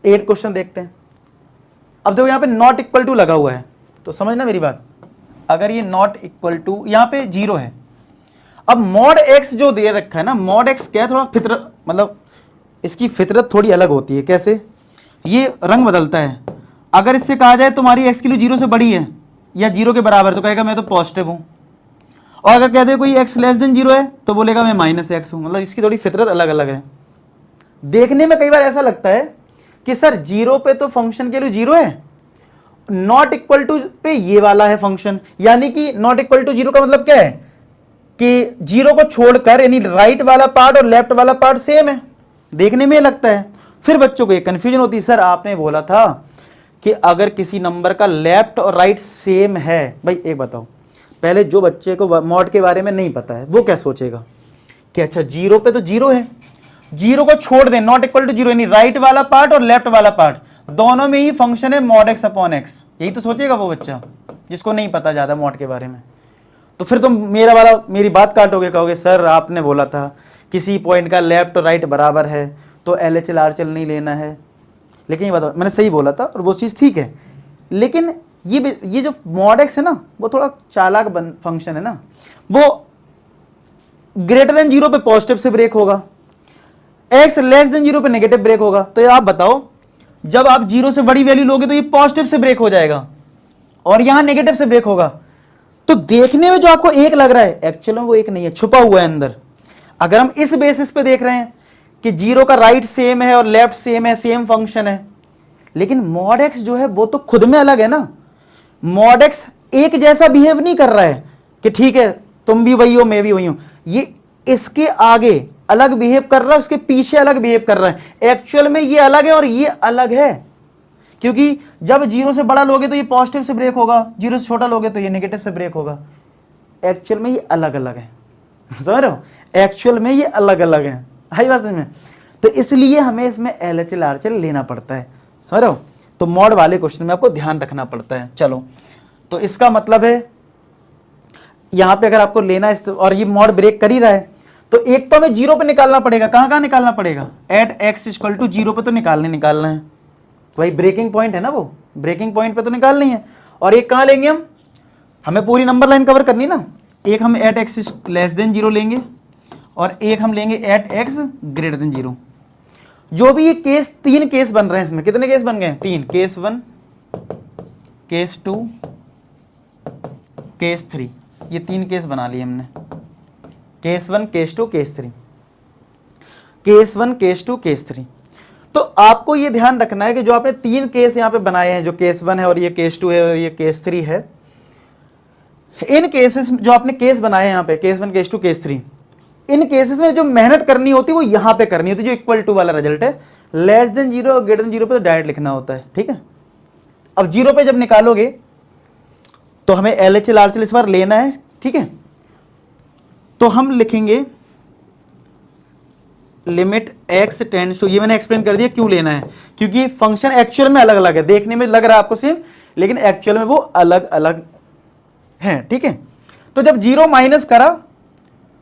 8 question देखते हैं। अब देखो यहाँ पे नॉट इक्वल टू लगा हुआ है, तो समझना मेरी बात, अगर ये नॉट इक्वल टू यहाँ पे 0 है, अब मॉड x जो दे रखा है ना, मॉड x क्या है, थोड़ा फितरत, मतलब इसकी फितरत थोड़ी अलग होती है। कैसे? ये रंग बदलता है। अगर इससे कहा जाए तुम्हारी x की वैल्यू 0 से बड़ी है या 0 के बराबर, तो कहेगा मैं तो पॉजिटिव हूँ। और अगर कहते हैं कोई x लेस देन 0 है, तो बोलेगा मैं माइनस x हूँ। मतलब इसकी थोड़ी फितरत अलग अलग है। देखने में कई बार ऐसा लगता है कि सर 0 पे तो फंक्शन के लिए 0 है, नॉट इक्वल टू पे ये वाला है फंक्शन, यानी कि नॉट इक्वल टू 0 का मतलब क्या है कि 0 को छोड़कर यानी राइट वाला पार्ट और लेफ्ट वाला पार्ट सेम है। देखने में लगता है। फिर बच्चों को एक कंफ्यूजन होती है, सर आपने बोला था कि अगर किसी नंबर का लेफ्ट और राइट सेम है। भाई एक बताओ, पहले जो बच्चे को मॉड के बारे में नहीं पता है वो क्या सोचेगा कि अच्छा 0 पे तो 0 है, 0 को छोड़ दें, नॉट इक्वल टू 0 यानी राइट वाला पार्ट और लेफ्ट वाला पार्ट दोनों में ही फंक्शन है मॉड x अपॉन x। यही तो सोचेगा वो बच्चा जिसको नहीं पता ज्यादा मॉड के बारे में। तो फिर तुम मेरी बात काटोगे, कहोगे सर आपने बोला था किसी पॉइंट का लेफ्ट और राइट बराबर है तो LHL RHL नहीं लेना है। लेकिन ये बताओ, मैंने सही बोला था और वो चीज़ ठीक है, लेकिन ये जो मॉड x है ना, वो थोड़ा चालाक फंक्शन है ना, वो ग्रेटर देन 0 पे पॉजिटिव से ब्रेक होगा, x लेस देन 0 पे नेगेटिव ब्रेक होगा। तो ये आप बताओ, जब आप 0 से बड़ी वैल्यू लोगे तो ये पॉजिटिव से ब्रेक हो जाएगा और यहां नेगेटिव से ब्रेक होगा। तो देखने में जो आपको एक लग रहा है, एक्चुअल में वो एक नहीं है, छुपा हुआ है अंदर। अगर हम इस बेसिस पे देख रहे हैं कि 0 का राइट सेम है और लेफ्ट सेम है, सेम फंक्शन है, लेकिन मॉड x जो है वो तो खुद में अलग है ना। मॉड x एक जैसा बिहेव नहीं कर रहा है कि ठीक है तुम भी वही हो मैं भी वही हूं, ये इसके आगे अलग बिहेव कर रहा है, उसके पीछे अलग बिहेव कर रहा है। एक्चुअल में ये अलग है और ये अलग है, क्योंकि जब 0 से बड़ा लोगे तो ये पॉजिटिव से ब्रेक होगा, 0 से छोटा लोगे तो ये नेगेटिव से ब्रेक होगा। एक्चुअल में ये अलग अलग है, समझ रहे हो? एक्चुअल में ये अलग अलग है। आई बात समझ में? तो इसलिए हमें इसमें LHL RHL लेना पड़ता है, समझ रहे हो? तो मॉड वाले क्वेश्चन में आपको ध्यान रखना पड़ता है। चलो, तो इसका मतलब है यहां पे अगर आपको लेना है और ये मॉड ब्रेक कर ही रहा है, तो एक तो हमें 0 पे निकालना पड़ेगा। कहां कहां निकालना पड़ेगा? एट x इक्वल टू 0 पे तो निकालना है, वही ब्रेकिंग पॉइंट है ना, वो ब्रेकिंग पॉइंट पे तो निकालनी है। और एक कहां लेंगे हम, हमें पूरी नंबर लाइन कवर करनी ना। एक हम एट x लेस देन 0 लेंगे और एक हम लेंगे एट x ग्रेटर देन 0। जो भी ये केस, 3 केस बन रहे हैं इसमें, कितने केस बन गए? 3, केस 1, केस 2, केस 3, ये 3 केस बना लिए हमने। Case 1, case 2, case 3, case 1, case 2, case 3। तो आपको ये ध्यान रखना है कि जो आपने 3 केस यहां पे बनाए हैं, जो केस 1 है और ये केस 2 है और ये केस 3 है, इन केसेस जो आपने केस बनाए हैं यहां पे, केस 1, केस 2, केस 3, इन केसेस में जो मेहनत करनी होती है वो यहां पे करनी होती है, जो इक्वल टू वाला रिजल्ट है। लेस देन 0 और ग्रेटर देन 0 पे तो डायरेक्ट लिखना होता है, ठीक है? अब 0 पे जब निकालोगे तो हमें LHL RHL इस बार लेना है, ठीक है? तो हम लिखेंगे लिमिट x टेंड्स टू, ये मैंने एक्सप्लेन कर दिया क्यों लेना है, क्योंकि फंक्शन एक्चुअल में अलग अलग है। देखने में लग रहा है आपको सेम, लेकिन एक्चुअल में वो अलग अलग है, ठीक है? तो जब 0 माइनस करा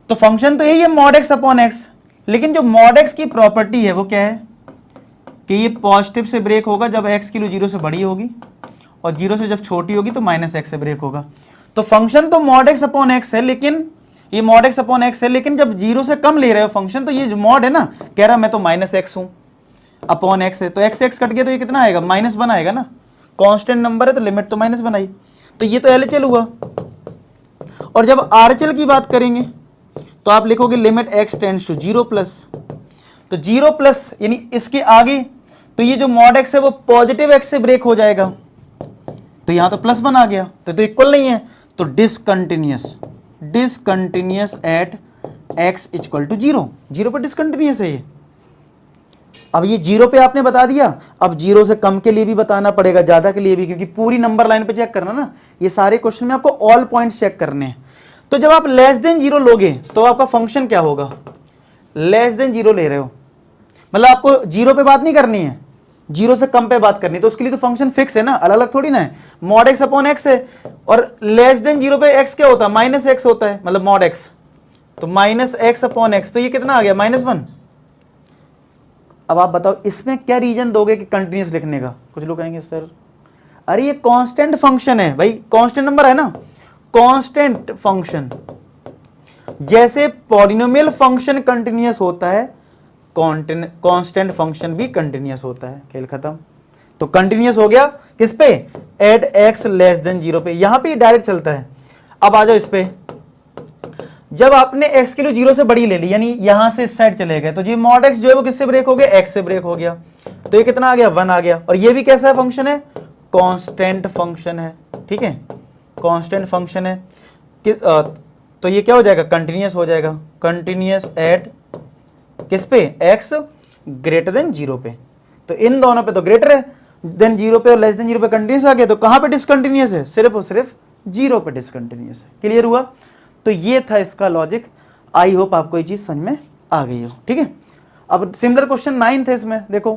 तो फंक्शन तो यही है मॉड x अपॉन x, लेकिन जो मॉड x की प्रॉपर्टी है वो क्या है कि ये पॉजिटिव से ब्रेक होगा जब x की वैल्यू 0 से बड़ी होगी और 0 से जब छोटी होगी तो माइनस x से ब्रेक होगा। तो फंक्शन तो मॉड x अपॉन x है, लेकिन ये मॉड x अपॉन x है, लेकिन जब 0 से कम ले रहे हो फंक्शन, तो ये जो मॉड है ना, कह रहा मैं तो माइनस x हूं अपॉन x है, तो x कट गया तो ये कितना आएगा? -1 आएगा ना। कांस्टेंट नंबर है तो लिमिट तो -1 बनाई, तो ये तो LHL हुआ। और जब RHL की बात करेंगे तो आप लिखोगे limit x tends to 0 plus, तो 0 प्लस यानी इसके आगे, तो ये जो मॉड x है वो पॉजिटिव x से ब्रेक हो जाएगा, तो यहां तो +1 आ गया, तो इक्वल नहीं है, तो discontinuous at x equal to 0, 0 पर डिसकंटिन्यूअस है ये। अब ये 0 पे आपने बता दिया, अब 0 से कम के लिए भी बताना पड़ेगा, ज्यादा के लिए भी, क्योंकि पूरी नंबर लाइन पे चेक करना ना, ये सारे क्वेश्चन में आपको ऑल पॉइंट्स चेक करने हैं। तो जब आप लेस देन 0 लोगे तो आपका फंक्शन क्या होगा? लेस देन 0 ले रहे हो मतलब आपको 0 पे बात नहीं करनी है, 0 से कम पे बात करनी है, तो उसके लिए तो फंक्शन फिक्स है ना, अलग अलग थोड़ी ना है। मॉड x अपॉन x है और लेस देन 0 पे x क्या होता है? -x होता है, मतलब मॉड x, तो -x अपॉन x, तो ये कितना आ गया? -1। अब आप बताओ इसमें क्या रीजन दोगे कि कंटिन्यूस लिखने का? कुछ लोग कहेंगे सर अरे ये कांस्टेंट फंक्शन है भाई, कांस्टेंट नंबर है ना, कांस्टेंट फंक्शन। जैसे पॉलिनोमियल फंक्शन कंटिन्यूअस होता है, कांस्टेंट फंक्शन भी कंटिन्यूअस होता है। खेल खत्म। तो कंटिन्यूअस हो गया किस पे? एट एक्स लेस देन 0 पे, यहां पे डायरेक्ट चलता है। अब आ जाओ इस पे, जब आपने x की वैल्यू 0 से बड़ी ले ली, यानी यहां से इस साइड चले गए, तो ये मॉड x जो है वो किससे ब्रेक हो गया? x से ब्रेक हो गया। तो ये कितना आ गया? 1 आ गया। और ये भी कैसा है फंक्शन है? कांस्टेंट फंक्शन है। ठीक है, कांस्टेंट फंक्शन है। तो ये क्या हो जाएगा? कंटिन्यूअस हो जाएगा। कंटिन्यूअस एट किस पे? x ग्रेटर देन 0 पे। तो इन दोनों पे तो ग्रेटर है देन 0 पे और लेस देन 0 पे कंटिन्यूअस आ गया। तो कहां पे डिसकंटिन्यूअस है? सिर्फ और सिर्फ 0 पे डिसकंटिन्यूअस है। क्लियर हुआ? तो ये था इसका लॉजिक। आई होप आपको ये चीज समझ में आ गई हो। ठीक है, अब सिमिलर क्वेश्चन 9 थे इसमें, देखो